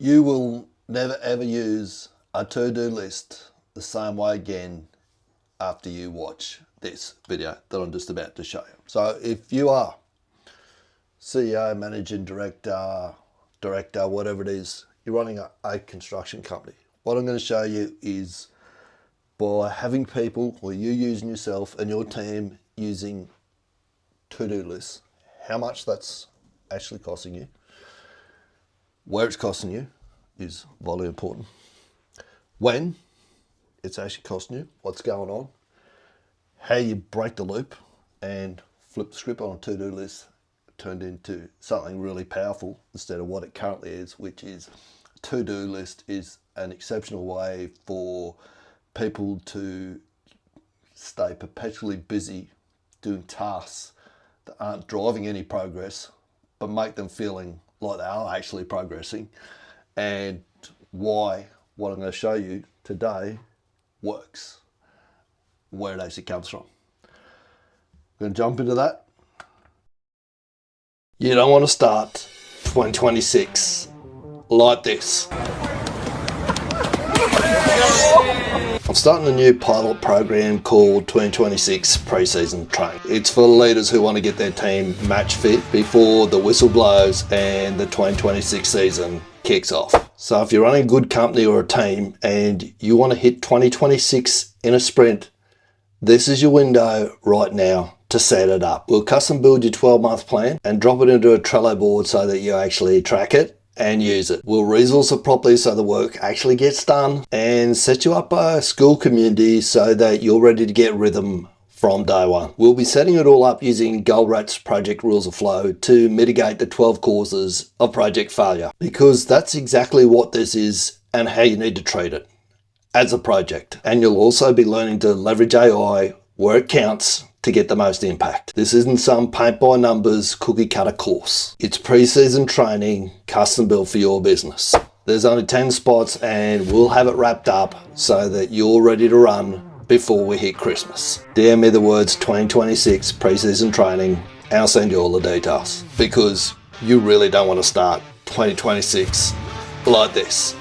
You will never ever use a to-do list the same way again after you watch this video that I'm just about to show you. So if you are CEO, managing director, whatever it is, you're running a construction company, what I'm going to show you is by having people, or you using yourself and your team using to-do lists, how much that's actually costing you, where it's costing you is vitally important, when it's actually costing you, what's going on, how you break the loop and flip the script on a to-do list turned into something really powerful instead of what it currently is, which is a to-do list is an exceptional way for people to stay perpetually busy doing tasks that aren't driving any progress, but make them feeling like they are actually progressing, and why what I'm going to show you today works, where it actually comes from. I'm going to jump into that. You don't want to start 2026 like this. I'm starting a new pilot program called 2026 Pre-Season Training. It's for leaders who want to get their team match fit before the whistle blows and the 2026 season kicks off. So if you're running a good company or a team and you want to hit 2026 in a sprint, this is your window right now to set it up. We'll custom build your 12-month plan and drop it into a Trello board so that you actually track it and use it. We'll resource it properly so the work actually gets done, and set you up a school community so that you're ready to get rhythm from day one. We'll be setting it all up using Goldratt's project rules of flow to mitigate the 12 causes of project failure, because that's exactly what this is and how you need to treat it as a project. And you'll also be learning to leverage AI where it counts to get the most impact. This isn't some paint by numbers cookie cutter course. It's pre-season training custom built for your business. There's only 10 spots and we'll have it wrapped up so that you're ready to run before we hit Christmas. DM me the words 2026 pre-season training and I'll send you all the details, because you really don't want to start 2026 like this.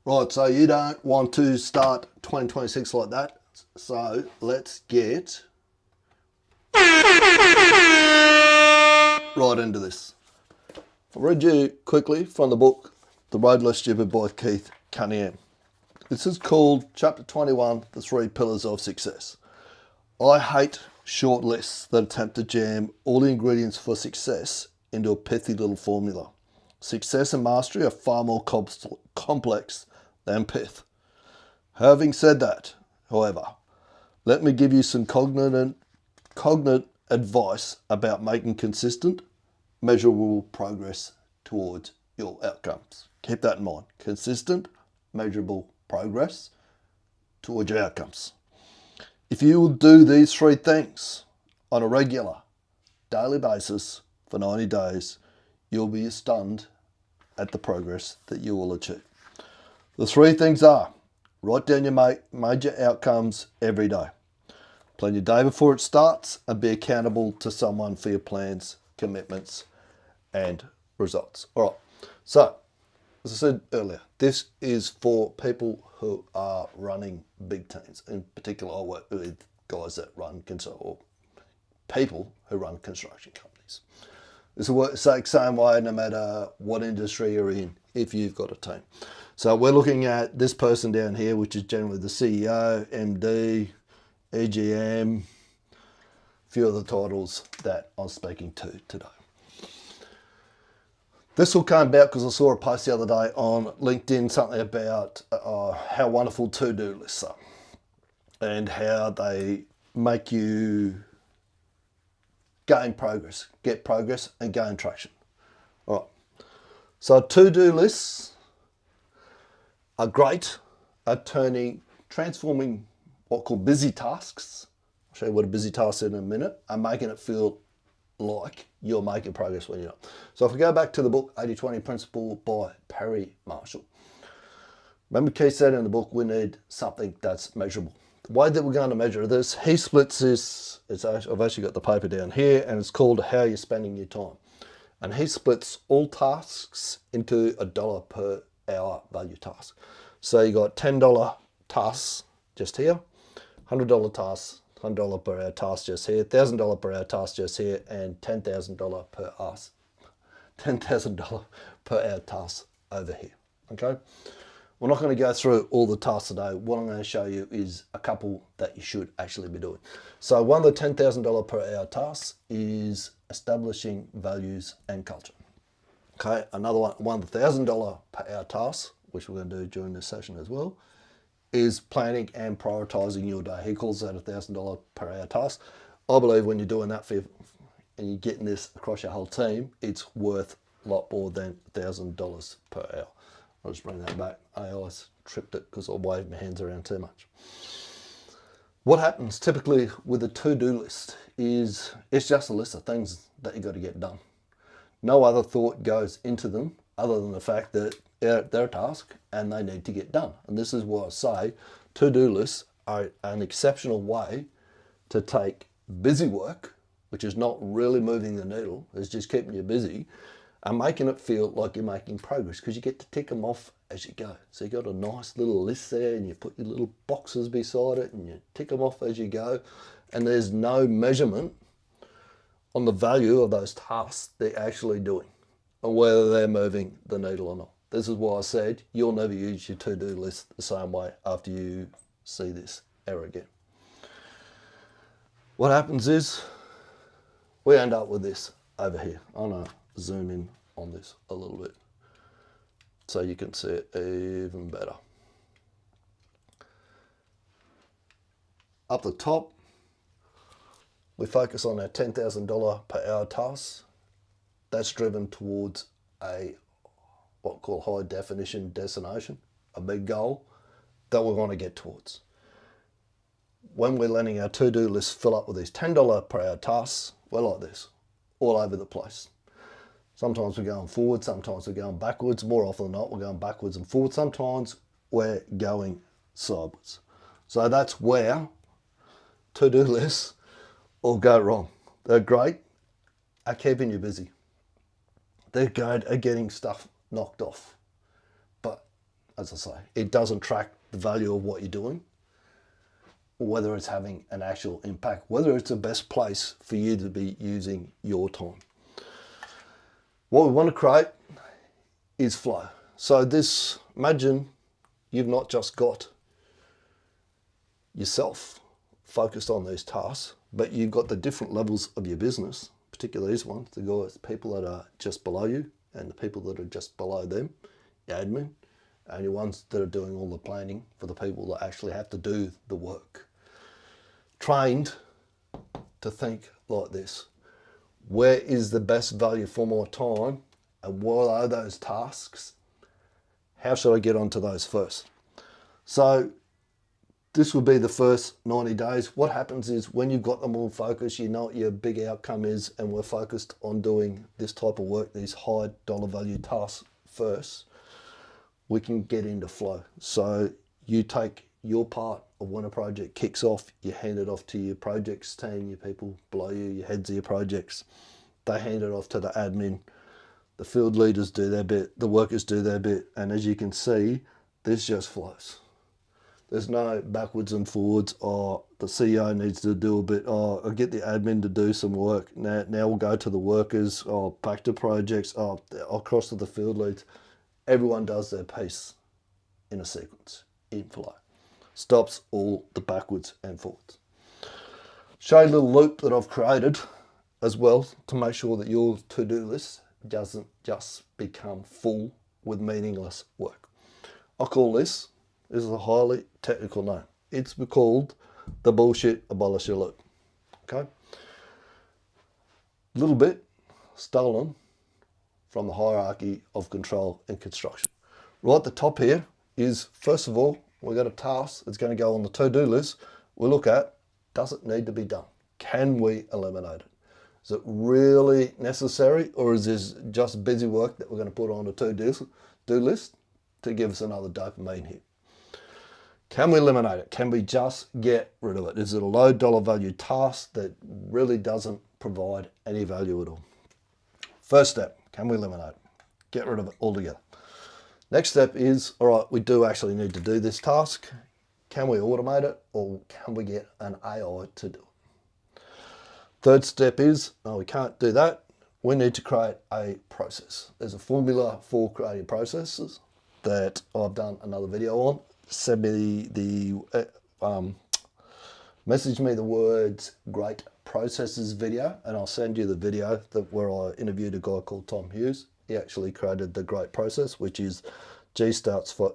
Right, so you don't want to start 2026 like that. So let's get right into this. I'll read you quickly from the book, The Road Less Stupid by Keith Cunningham. This is called Chapter 21, The 3 Pillars of Success. I hate short lists that attempt to jam all the ingredients for success into a pithy little formula. Success and mastery are far more complex than pith. Having said that, however, let me give you some cognate advice about making consistent, measurable progress towards your outcomes. Keep that in mind. Consistent, measurable progress towards your outcomes. If you will do these 3 things on a regular, daily basis for 90 days, you'll be stunned at the progress that you will achieve. The 3 things are: write down your major outcomes every day. Plan your day before it starts and be accountable to someone for your plans, commitments, and results. All right, so as I said earlier, this is for people who are running big teams. In particular, I work with guys that run or people who run construction companies. This will work the same way no matter what industry you're in if you've got a team. So we're looking at this person down here, which is generally the CEO, MD, EGM, a few other titles that I'm speaking to today. This all came about because I saw a post the other day on LinkedIn, something about how wonderful to-do lists are and how they make you gain progress, get progress and gain traction. All right, so to-do lists are great at transforming what are called busy tasks. I'll show you what a busy task is in a minute, and making it feel like you're making progress when you're not. So if we go back to the book 80-20 Principle by Perry Marshall, remember Keith said in the book we need something that's measurable. the way that we're going to measure this, he splits this, I've actually got the paper down here, and it's called How You're Spending Your Time. And he splits all tasks into $1 per hour value task. So you got $10 tasks just here, $100 tasks, $100 per hour task just here, $1,000 per hour task just here, and $10,000 per hour, $10,000 per hour task over here. Okay. We're not going to go through all the tasks today. What I'm going to show you is a couple that you should actually be doing. So one of the $10,000 per hour tasks is establishing values and culture. Okay, another one of the $1,000 per hour tasks, which we're going to do during this session as well, is planning and prioritizing your day. He calls that a $1,000 per hour task. I believe when you're doing that and you're getting this across your whole team, it's worth a lot more than $1,000 per hour. I'll just bring that back. I always tripped it because I waved my hands around too much. What happens typically with a to-do list is it's just a list of things that you got to get done. No other thought goes into them other than the fact that they're a task and they need to get done. And this is why I say to-do lists are an exceptional way to take busy work, which is not really moving the needle, it's just keeping you busy, and making it feel like you're making progress because you get to tick them off as you go. So you got a nice little list there and you put your little boxes beside it and you tick them off as you go, and there's no measurement on the value of those tasks they're actually doing or whether they're moving the needle or not. This is why I said you'll never use your to-do list the same way after you see this ever again. What happens is we end up with this over here. I'm going to zoom in on this a little bit so you can see it even better. Up the top, we focus on our $10,000 per hour tasks. That's driven towards a what we call high definition destination, a big goal that we want to get towards. When we're letting our to-do list fill up with these $10 per hour tasks, we're like this, all over the place. Sometimes we're going forward, sometimes we're going backwards. More often than not, we're going backwards and forwards. Sometimes we're going sideways. So that's where to-do lists all go wrong. They're great at keeping you busy. They're good at getting stuff knocked off. But as I say, it doesn't track the value of what you're doing, or whether it's having an actual impact, whether it's the best place for you to be using your time. What we want to create is flow. So this, imagine you've not just got yourself focused on these tasks, but you've got the different levels of your business, particularly these ones, the guys, people that are just below you and the people that are just below them, your admin, and your ones that are doing all the planning for the people that actually have to do the work. Trained to think like this. Where is the best value for my time and what are those tasks? How should I get onto those first? So this will be the first 90 days. What happens is when you've got them all focused, you know what your big outcome is, and we're focused on doing this type of work, these high dollar value tasks first, we can get into flow. So you take your part of when a project kicks off, you hand it off to your projects team, your people below you, your heads of your projects. They hand it off to the admin. The field leaders do their bit, the workers do their bit, and as you can see, this just flows. There's no backwards and forwards, or the CEO needs to do a bit, or I'll get the admin to do some work. Now we'll go to the workers, or back to projects, or across to the field leads. Everyone does their piece in a sequence, in flow. Stops all the backwards and forwards. Show you a little loop that I've created as well to make sure that your to-do list doesn't just become full with meaningless work. I call this is a highly technical name. It's called the bullshit abolisher loop. Okay? A little bit stolen from the hierarchy of control and construction. Right at the top here is, first of all, we've got a task that's going to go on the to-do list. We look at, does it need to be done? Can we eliminate it? Is it really necessary, or is this just busy work that we're going to put on a to-do list to give us another dopamine hit? Can we eliminate it? Can we just get rid of it? Is it a low dollar value task that really doesn't provide any value at all? First step, can we eliminate it? Get rid of it altogether. Next step is, all right, we do actually need to do this task. Can we automate it, or can we get an AI to do it? Third step is, no, we can't do that. We need to create a process. There's a formula for creating processes that I've done another video on. Send me message me the words "great processes" video, and I'll send you the video where I interviewed a guy called Tom Hughes. He actually created the great process, which is G stands for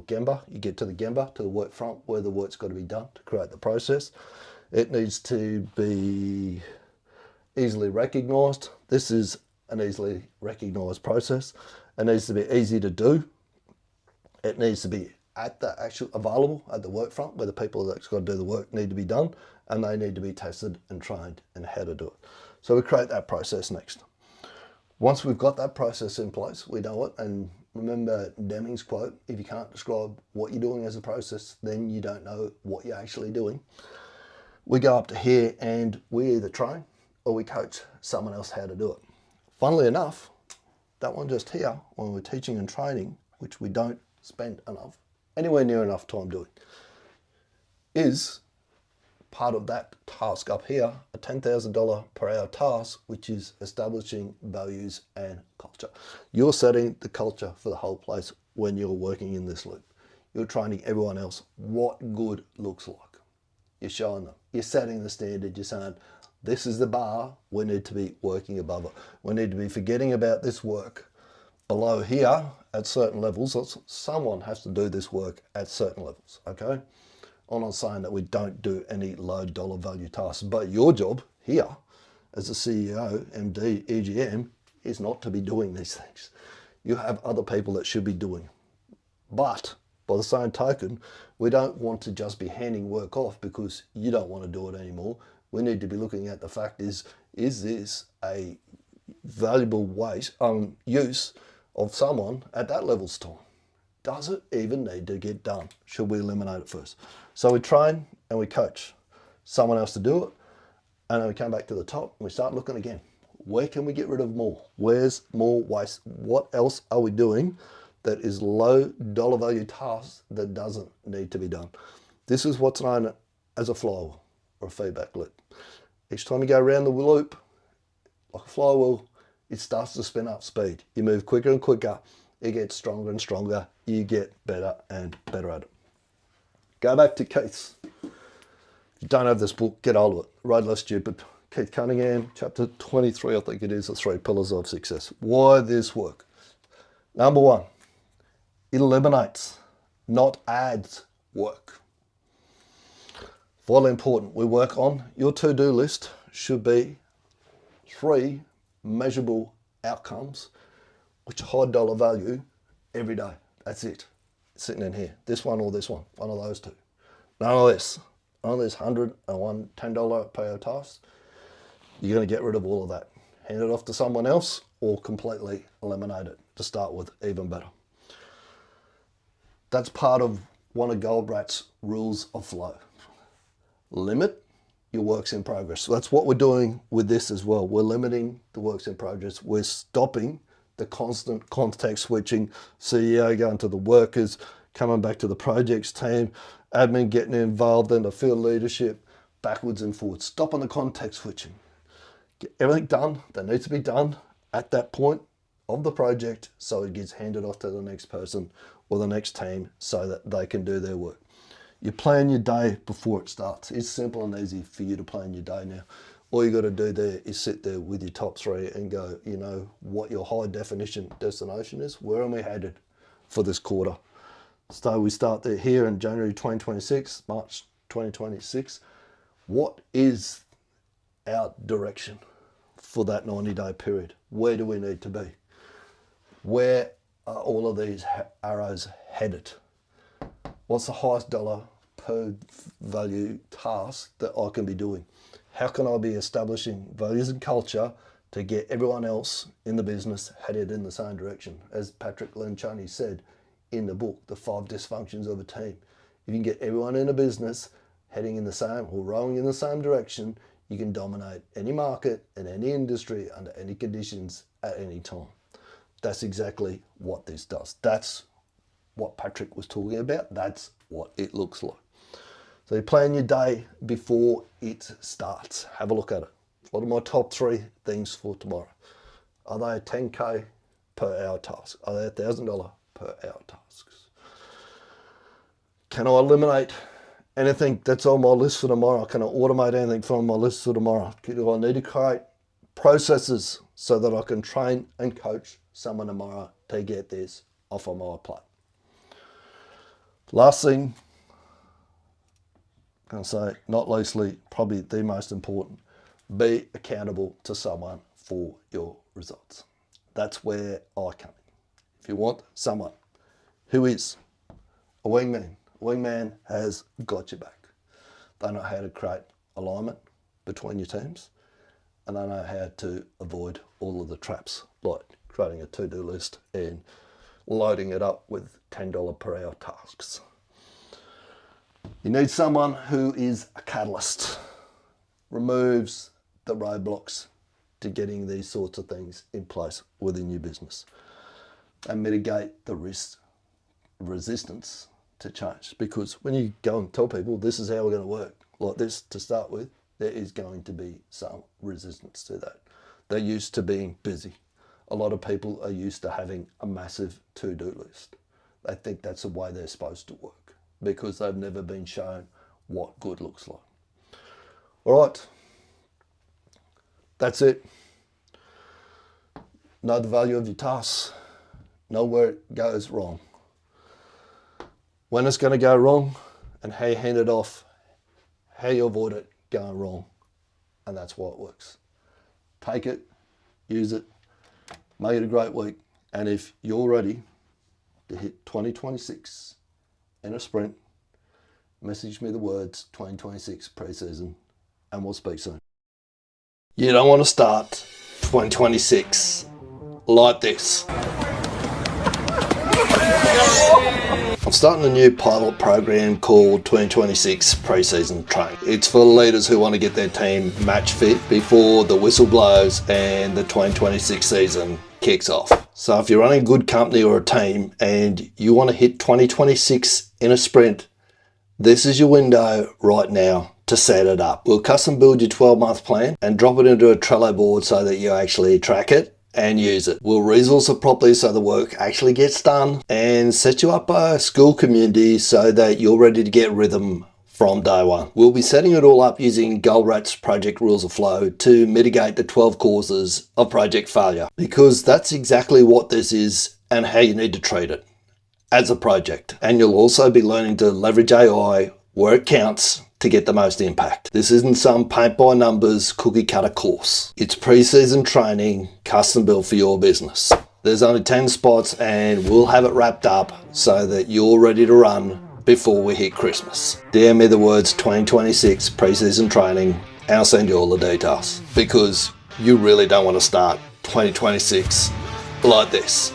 Gemba. You get to the Gemba, to the work front, where the work's got to be done to create the process. It needs to be easily recognized. This is an easily recognized process. It needs to be easy to do. It needs to be available at the work front, where the people that's got to do the work need to be done, and they need to be tested and trained in how to do it. So we create that process next. Once we've got that process in place, we know it, and remember Deming's quote, if you can't describe what you're doing as a process, then you don't know what you're actually doing. We go up to here and we either train or we coach someone else how to do it. Funnily enough, that one just here, when we're teaching and training, which we don't spend anywhere near enough time doing, is part of that task up here, a $10,000 per hour task, which is establishing values and culture. You're setting the culture for the whole place when you're working in this loop. You're training everyone else what good looks like. You're showing them. You're setting the standard. You're saying, this is the bar. We need to be working above it. We need to be forgetting about this work below here at certain levels. Someone has to do this work at certain levels, okay? I'm not saying that we don't do any low dollar value tasks, but your job here as a CEO, MD, EGM is not to be doing these things. You have other people that should be doing. But by the same token, we don't want to just be handing work off because you don't want to do it anymore. We need to be looking at the fact is this a valuable use of someone at that level's time? Does it even need to get done? Should we eliminate it first? So we train and we coach someone else to do it, and then we come back to the top and we start looking again. Where can we get rid of more? Where's more waste? What else are we doing that is low dollar value tasks that doesn't need to be done? This is what's known as a flywheel or a feedback loop. Each time you go around the loop, like a flywheel, it starts to spin up speed. You move quicker and quicker. It gets stronger and stronger. You get better and better at it. Go back to Keith's. If you don't have this book, get hold of it. Road Less Stupid. Keith Cunningham, chapter 23, I think it is, the 3 pillars of success. Why this work? Number 1, it eliminates, not adds work. Vitally important. We work on your to-do list should be 3 measurable outcomes, which are high dollar value every day. That's it. Sitting in here. This one or this one. One of those 2. None of this. None of this $101, $10 per hour tasks. You're going to get rid of all of that. Hand it off to someone else or completely eliminate it to start with, even better. That's part of one of Goldbrat's rules of flow. Limit your works in progress. So that's what we're doing with this as well. We're limiting the works in progress. We're stopping the constant context switching, CEO going to the workers, coming back to the projects team, admin getting involved in the field leadership, backwards and forwards. Stopping the context switching. Get everything done that needs to be done at that point of the project so it gets handed off to the next person or the next team so that they can do their work. You plan your day before it starts. It's simple and easy for you to plan your day now. All you got to do there is sit there with your top 3 and go, you know, what your high definition destination is. Where am we headed for this quarter? So we start there here in January 2026, March 2026. What is our direction for that 90-day period? Where do we need to be? Where are all of these arrows headed? What's the highest dollar per value task that I can be doing? How can I be establishing values and culture to get everyone else in the business headed in the same direction? As Patrick Lencioni said in the book, The 5 Dysfunctions of a Team. If you can get everyone in a business heading in the same or rowing in the same direction, you can dominate any market in any industry under any conditions at any time. That's exactly what this does. That's what Patrick was talking about. That's what it looks like. So you plan your day before it starts. Have a look at it. What are my top 3 things for tomorrow? Are they 10K per hour tasks? Are they $1,000 per hour tasks? Can I eliminate anything that's on my list for tomorrow? Can I automate anything from my list for tomorrow? Do I need to create processes so that I can train and coach someone tomorrow to get this off of my plate? Last thing, I'm going to say, not leastly, probably the most important, be accountable to someone for your results. That's where I come in. If you want someone who is a wingman has got your back. They know how to create alignment between your teams, and they know how to avoid all of the traps, like creating a to-do list and loading it up with $10 per hour tasks. You need someone who is a catalyst, removes the roadblocks to getting these sorts of things in place within your business, and mitigate the resistance to change. Because when you go and tell people this is how we're going to work like this to start with, there is going to be some resistance to that. They're used to being busy. A lot of people are used to having a massive to-do list. They think that's the way they're supposed to work because they've never been shown what good looks like. All right, that's it. Know the value of your tasks. Know where it goes wrong. When it's going to go wrong and how you hand it off, how you avoid it going wrong. And that's why it works. Take it, use it, make it a great week. And if you're ready to hit 2026 in a sprint, message me the words 2026 pre-season and we'll speak soon. You don't want to start 2026 like this. I'm starting a new pilot program called 2026 Pre-Season Training. It's for leaders who want to get their team match fit before the whistle blows and the 2026 season kicks off. So if you're running a good company or a team and you want to hit 2026 in a sprint, this is your window right now to set it up. We'll custom build your 12-month plan and drop it into a Trello board so that you actually track it and use it. We'll resource it properly so the work actually gets done and set you up a school community so that you're ready to get rhythm from day one. We'll be setting it all up using Goldrat's project rules of flow to mitigate the 12 causes of project failure, because that's exactly what this is and how you need to treat it as a project. And you'll also be learning to leverage AI where it counts to get the most impact. This isn't some paint by numbers cookie cutter course. It's pre-season training custom built for your business. There's only 10 spots and we'll have it wrapped up so that you're ready to run before we hit Christmas. DM me the words 2026 pre-season training and I'll send you all the details, because you really don't want to start 2026 like this.